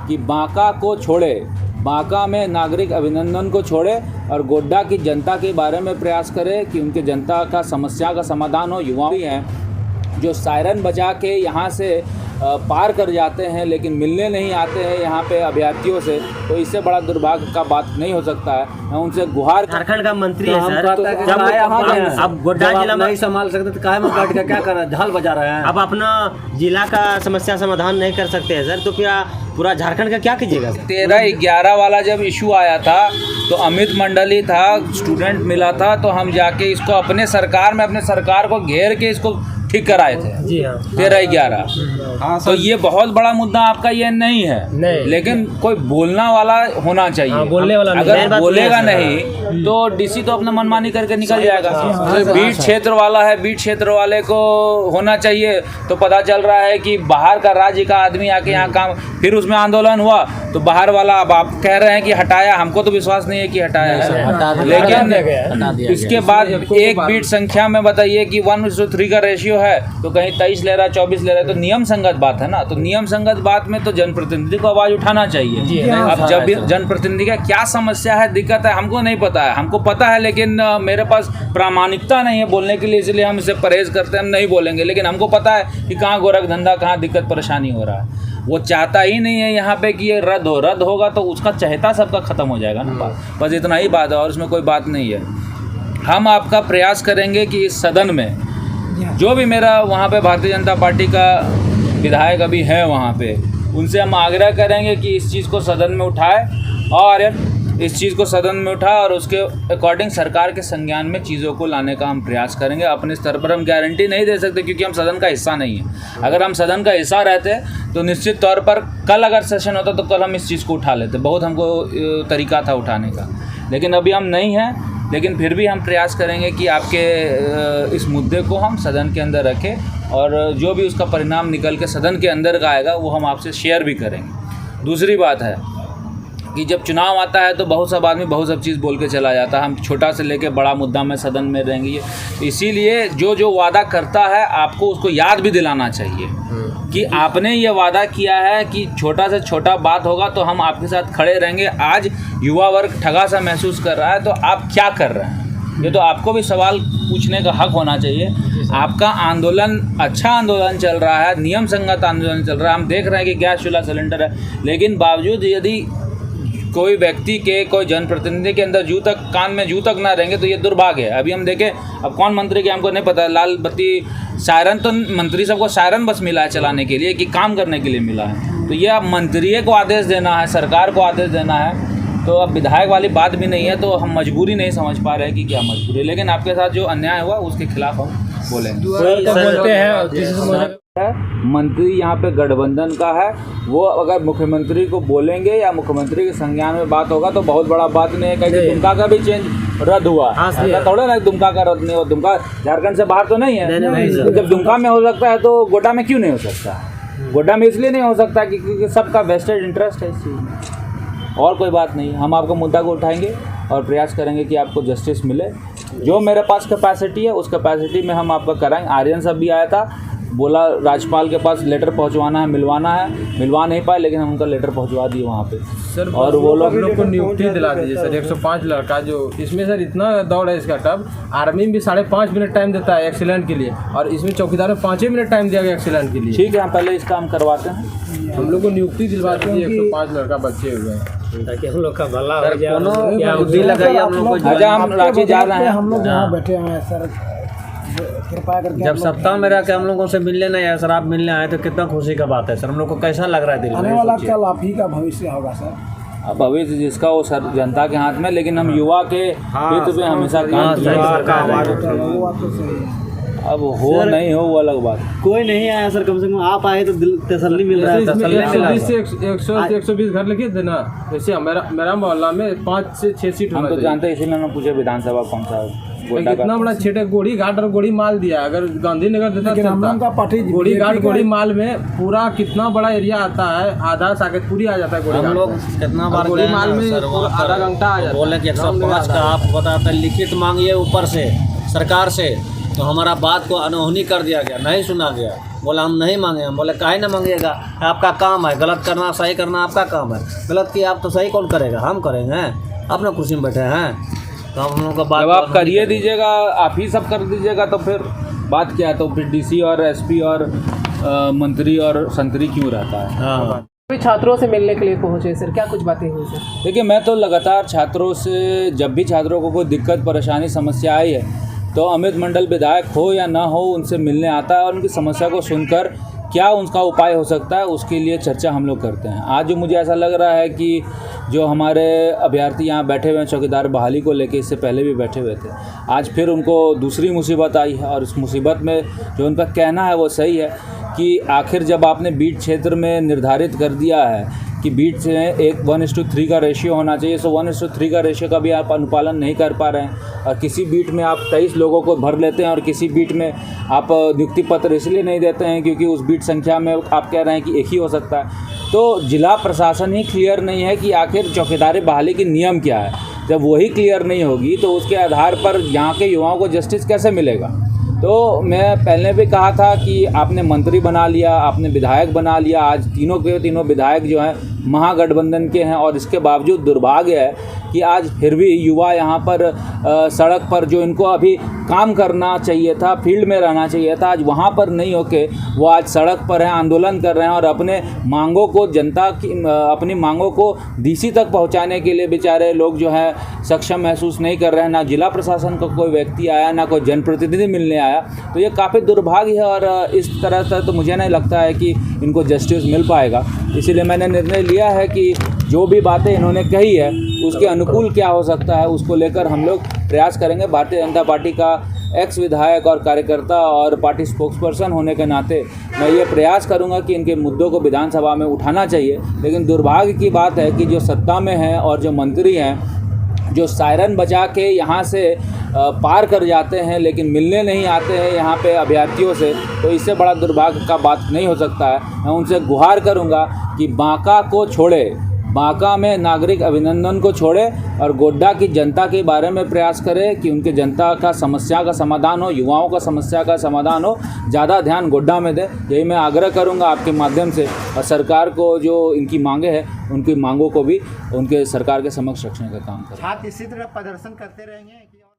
कि बांका को छोड़े, बांका में नागरिक अभिनंदन को छोड़े और गोड्डा की जनता के बारे में प्रयास करे कि उनके जनता का समस्या का समाधान हो। युवा भी हैं जो सायरन बजा के यहाँ से पार कर जाते हैं लेकिन मिलने नहीं आते हैं यहाँ पे अभ्यर्थियों से, तो इससे बड़ा दुर्भाग्य का बात नहीं हो सकता है। मैं उनसे गुहार, झारखंड का मंत्री है सर, अब गोड्डा जिला में नहीं संभाल सकते तो काहे में बैठ के क्या कर रहे हैं, ढाल बजा रहे हैं। अब अपना जिला का समस्या समाधान नहीं कर सकते हैं सर, तो फिर पूरा झारखंड का क्या कीजिएगा? 13/11 वाला जब इशू आया था तो अमित मंडली था, स्टूडेंट मिला था, तो हम जाके इसको अपने सरकार में, अपने सरकार को घेर के इसको ठीक कराए थे। जी हाँ, 13/11। हाँ, तो ये बहुत बड़ा मुद्दा आपका ये नहीं है, नहीं। लेकिन कोई बोलना वाला होना चाहिए। हाँ, बोलने वाला नहीं। अगर बोलेगा नहीं तो डीसी तो अपना मनमानी करके निकल जाएगा। बीट क्षेत्र वाला है, बीट क्षेत्र वाले को होना चाहिए। तो पता चल रहा है कि बाहर का राज्य का आदमी आके यहाँ काम, फिर उसमें आंदोलन हुआ तो बाहर वाला, अब आप कह रहे हैं कि हटाया, हमको तो विश्वास नहीं है कि हटाया है, लेकिन इसके बाद एक बीट संख्या में बताइए कि 1:3 का रेशियो है, तो कहीं 23 ले रहा है, 24 ले रहा है, तो नियम संगत बात है ना। तो नियम संगत बात में तो जनप्रतिनिधि को आवाज उठाना चाहिए। अब जब जनप्रतिनिधि का क्या समस्या है, दिक्कत है, हमको नहीं पता है। हमको पता है लेकिन मेरे पास प्रामाणिकता नहीं है बोलने के लिए, इसलिए हम इसे परहेज करते हैं, हम नहीं बोलेंगे। लेकिन हमको पता है कि कहाँ गोरख धंधा, कहाँ दिक्कत परेशानी हो रहा है। वो चाहता ही नहीं है यहाँ पे कि ये रद्द होगा तो उसका चहेता सबका ख़त्म हो जाएगा ना। बस इतना ही बात है और उसमें कोई बात नहीं है। हम आपका प्रयास करेंगे कि इस सदन में जो भी मेरा वहाँ पे भारतीय जनता पार्टी का विधायक अभी है वहाँ पे, उनसे हम आग्रह करेंगे कि इस चीज़ को सदन में उठाए और इस चीज़ को सदन में उठाए और उसके अकॉर्डिंग सरकार के संज्ञान में चीज़ों को लाने का हम प्रयास करेंगे। अपने स्तर पर हम गारंटी नहीं दे सकते क्योंकि हम सदन का हिस्सा नहीं है। अगर हम सदन का हिस्सा रहते तो निश्चित तौर पर कल अगर सेशन होता तो कल हम इस चीज़ को उठा लेते। बहुत हमको तरीका था उठाने का, लेकिन अभी हम नहीं हैं। लेकिन फिर भी हम प्रयास करेंगे कि आपके इस मुद्दे को हम सदन के अंदर रखें और जो भी उसका परिणाम निकल के सदन के अंदर का आएगा वो हम आपसे शेयर भी करेंगे। दूसरी बात है कि जब चुनाव आता है तो बहुत सब आदमी बहुत सब चीज़ बोल के चला जाता है। हम छोटा से लेके बड़ा मुद्दा में सदन में रहेंगे, इसीलिए जो वादा करता है आपको उसको याद भी दिलाना चाहिए कि आपने ये वादा किया है कि छोटा से छोटा बात होगा तो हम आपके साथ खड़े रहेंगे। आज युवा वर्ग ठगा सा महसूस कर रहा है तो आप क्या कर रहे हैं, ये तो आपको भी सवाल पूछने का हक होना चाहिए। आपका आंदोलन अच्छा आंदोलन चल रहा है, नियम संगत आंदोलन चल रहा है। हम देख रहे हैं कि गैस चूल्हा सिलेंडर है, लेकिन बावजूद यदि कोई व्यक्ति के, कोई जनप्रतिनिधि के अंदर कान में जू तक ना रहेंगे तो ये दुर्भाग्य है। अभी हम देखें, अब कौन मंत्री के हमको नहीं पता, लाल बत्ती सायरन तो मंत्री सबको सायरन बस मिला है चलाने के लिए कि काम करने के लिए मिला है। तो ये अब मंत्री को आदेश देना है, सरकार को आदेश देना है, तो अब विधायक वाली बात भी नहीं है। तो हम मजबूरी नहीं समझ पा रहे हैं कि क्या मजबूरी है, लेकिन आपके साथ जो अन्याय हुआ उसके खिलाफ हम बोलेंगे। मंत्री यहाँ पे गठबंधन का है, वो अगर मुख्यमंत्री को बोलेंगे या मुख्यमंत्री के संज्ञान में बात होगा तो बहुत बड़ा बात नहीं है। कहीं दुमका का भी चेंज रद्द हुआ, थोड़ा ना दुमका का रद्द नहीं हुआ। दुमका झारखंड से बाहर तो नहीं है, तो जब दुमका में हो सकता है तो गोड्डा में क्यों नहीं हो सकता? गोड्डा में इसलिए नहीं हो सकता क्योंकि सबका वेस्टेड इंटरेस्ट है इस चीज़ में, और कोई बात नहीं। हम आपको मुद्दा को उठाएंगे और प्रयास करेंगे कि आपको जस्टिस मिले। जो मेरे पास कैपेसिटी है उस कैपेसिटी में हम आपका कराएंगे। आर्यन साहब भी आया था, बोला राज्यपाल के पास लेटर पहुंचवाना है, मिलवाना है, मिलवा नहीं पाए, लेकिन हम उनका लेटर पहुंचवा दिए वहाँ पे सर। और वो लोग को नियुक्ति दिला दीजिए सर। 105 लड़का जो इसमें सर इतना दौड़ है इसका। टब आर्मी में भी 5.5 मिनट टाइम देता है एक्सीलेंट के लिए, और इसमें चौकीदार में 5 मिनट टाइम दिया गया एक्सीलेंट के लिए। ठीक है, हम पहले इस काम करवाते हैं। हम लोग को नियुक्ति दिलवा दीजिए। 105 लड़का बच्चे हुए हैं ताकि हम लोग का भला हो जाए। बुद्धि लगाइए हम लोग को। अच्छा, हम रांची जा रहे हैं, हम लोग यहाँ बैठे हुए हैं सर, कृपया करके जब सप्ताह में रह के हम लोगों से मिलने नहीं आए सर, आप मिलने आए तो कितना खुशी का बात है सर। हम लोग को कैसा लग रहा है दिल में? आने वाला कल आप ही का भविष्य होगा सर। अब भविष्य जिसका वो सर जनता के हाथ में, लेकिन हम युवा के हित में हमेशा काम किया। अब हो नहीं हो वो अलग बात। कोई नहीं आया सर, कम से कम आप आए तो दिल तसल्ली मिल रहा है। 120 घर लिखिए देना। जैसे मेरा मोहल्ला में 5 से 6 सीट हम तो जानते हैं, इसीलिए हम पूछे विधानसभा कौन सा कितना बड़ा क्षेत्र है। गोड़ी घाट और गोड़ी माल दिया। अगर गांधीनगर देता गोड़ी घाट गोड़ी माल में पूरा कितना बड़ा एरिया आता है, आधा साकेतपुरी आ जाता है। हम लोग कितना बार गोड़ी माल में आधा घंटा आ जाता है। बोले कि 105 का आप बताते लिखित मांगिए ऊपर से सरकार से, तो हमारा बात को अनहोनी कर दिया गया, नहीं सुना गया। बोला हम नहीं मांगे। हम बोले काहे ना मांगिएगा, आपका काम है, गलत करना सही करना आपका काम है। गलत किया आप तो सही कौन करेगा, हम करेंगे, अपना कुर्सी में बैठे हैं। तो हम लोगों का बात जब आप करिए दीजिएगा, आप ही सब कर दीजिएगा, तो फिर बात क्या है? तो फिर डीसी और एसपी और मंत्री और संतरी क्यों रहता है? हाँ। अभी छात्रों से मिलने के लिए पहुंचे सर, क्या कुछ बातें हुई सर? देखिए, मैं तो लगातार छात्रों से, जब भी छात्रों को कोई दिक्कत परेशानी समस्या आई है तो अमित मंडल विधायक हो या ना हो उनसे मिलने आता है और उनकी समस्या को सुनकर क्या उनका उपाय हो सकता है उसके लिए चर्चा हम लोग करते हैं। आज जो मुझे ऐसा लग रहा है कि जो हमारे अभ्यर्थी यहाँ बैठे हुए हैं चौकीदार बहाली को लेके, इससे पहले भी बैठे हुए थे, आज फिर उनको दूसरी मुसीबत आई है। और इस मुसीबत में जो उनका कहना है वो सही है कि आखिर जब आपने बीट क्षेत्र में निर्धारित कर दिया है कि बीट से एक 1:3 का रेशियो होना चाहिए, सो 1:3 का रेशियो का भी आप अनुपालन नहीं कर पा रहे हैं। और किसी बीट में आप 23 लोगों को भर लेते हैं और किसी बीट में आप नियुक्ति पत्र इसलिए नहीं देते हैं क्योंकि उस बीट संख्या में आप कह रहे हैं कि एक ही हो सकता है। तो जिला प्रशासन ही क्लियर नहीं है कि आखिर चौकीदारी बहाली की नियम क्या है। जब वही क्लियर नहीं होगी तो उसके आधार पर यहाँ के युवाओं को जस्टिस कैसे मिलेगा? तो मैं पहले भी कहा था कि आपने मंत्री बना लिया, आपने विधायक बना लिया, आज तीनों के तीनों विधायक जो हैं महागठबंधन के हैं और इसके बावजूद दुर्भाग्य है कि आज फिर भी युवा यहाँ पर सड़क पर जो इनको अभी काम करना चाहिए था, फील्ड में रहना चाहिए था, आज वहाँ पर नहीं होके वो आज सड़क पर हैं, आंदोलन कर रहे हैं और अपने मांगों को जनता की अपनी मांगों को डीसी तक पहुँचाने के लिए बेचारे लोग जो है सक्षम महसूस नहीं कर रहे हैं। ना जिला प्रशासन का कोई व्यक्ति आया, ना कोई जनप्रतिनिधि मिलने आया। तो ये काफ़ी दुर्भाग्य है और इस तरह से तो मुझे नहीं लगता है कि इनको जस्टिस मिल पाएगा। इसीलिए मैंने निर्णय लिया है कि जो भी बातें इन्होंने कही है उसके अनुकूल क्या हो सकता है उसको लेकर हम लोग प्रयास करेंगे। भारतीय जनता पार्टी का एक्स विधायक और कार्यकर्ता और पार्टी स्पोक्सपर्सन होने के नाते मैं ये प्रयास करूंगा कि इनके मुद्दों को विधानसभा में उठाना चाहिए। लेकिन दुर्भाग्य की बात है कि जो सत्ता में हैं और जो मंत्री हैं जो सायरन बजा के यहाँ से पार कर जाते हैं लेकिन मिलने नहीं आते हैं यहाँ पे अभ्यर्थियों से, तो इससे बड़ा दुर्भाग्य का बात नहीं हो सकता है। मैं उनसे गुहार करूँगा कि बांका को छोड़े, बांका में नागरिक अभिनंदन को छोड़े और गोड्डा की जनता के बारे में प्रयास करें कि उनके जनता का समस्या का समाधान हो, युवाओं का समस्या का समाधान हो, ज़्यादा ध्यान गोड्डा में दें। यही मैं आग्रह करूंगा आपके माध्यम से। और सरकार को जो इनकी मांगे हैं उनकी मांगों को भी उनके सरकार के समक्ष रखने का काम करें। छात्र इसी तरह प्रदर्शन करते रहेंगे।